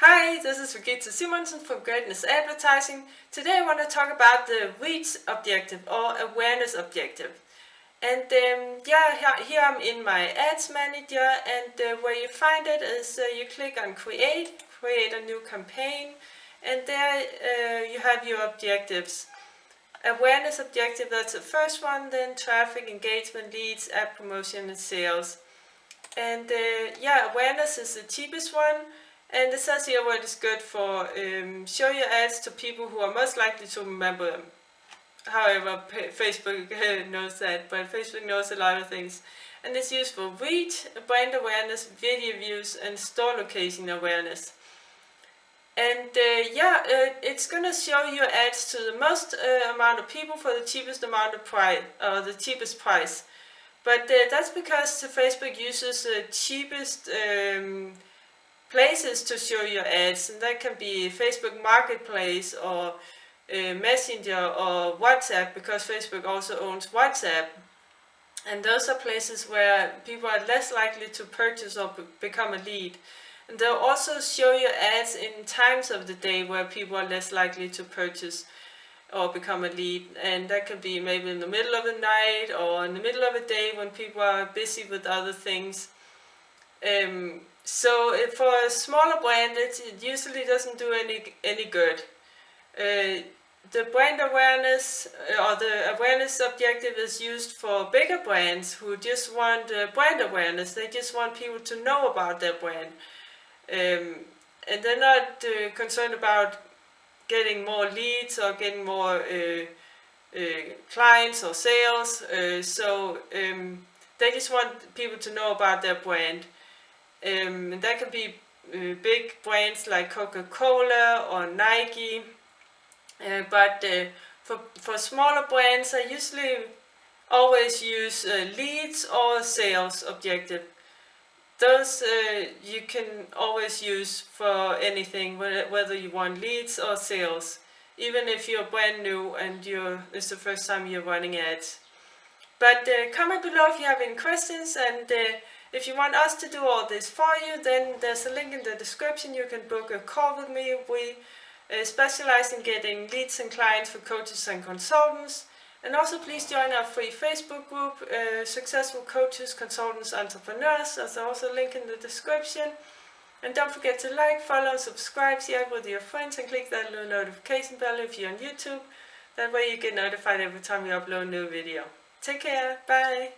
Hi, this is Regitze from Greatness Advertising. Today I want to talk about the reach objective or awareness objective. And here I'm in my ads manager, and where you find it is you click on create a new campaign, and there you have your objectives. Awareness objective, that's the first one, then traffic, engagement, leads, ad promotion, and sales. And awareness is the cheapest one. And it says here what is good for show your ads to people who are most likely to remember them. However, Facebook knows that, but Facebook knows a lot of things. And it's used for reach, brand awareness, video views, and store location awareness. And it's going to show your ads to the most amount of people for the cheapest amount of price, the cheapest price. But that's because Facebook uses the cheapest places to show your ads, and that can be Facebook Marketplace or Messenger or WhatsApp, because Facebook also owns WhatsApp. And those are places where people are less likely to purchase or become a lead. And they'll also show your ads in times of the day where people are less likely to purchase or become a lead. And that could be maybe in the middle of the night or in the middle of a day when people are busy with other things. So for a smaller brand, it usually doesn't do any good. The brand awareness or the awareness objective is used for bigger brands who just want brand awareness. They just want people to know about their brand. And they're not concerned about getting more leads or getting more clients or sales. They just want people to know about their brand. And that can be big brands like Coca-Cola or Nike. But for smaller brands, I usually always use leads or sales objective. Those you can always use for anything, whether you want leads or sales, even if you're brand new and it's the first time you're running ads. But comment below if you have any questions, and if you want us to do all this for you, then there's a link in the description. You can book a call with me. We specialize in getting leads and clients for coaches and consultants. And also please join our free Facebook group, Successful Coaches, Consultants, Entrepreneurs. There's also a link in the description. And don't forget to like, follow, subscribe, share it with your friends, and click that little notification bell if you're on YouTube. That way you get notified every time we upload a new video. Take care. Bye.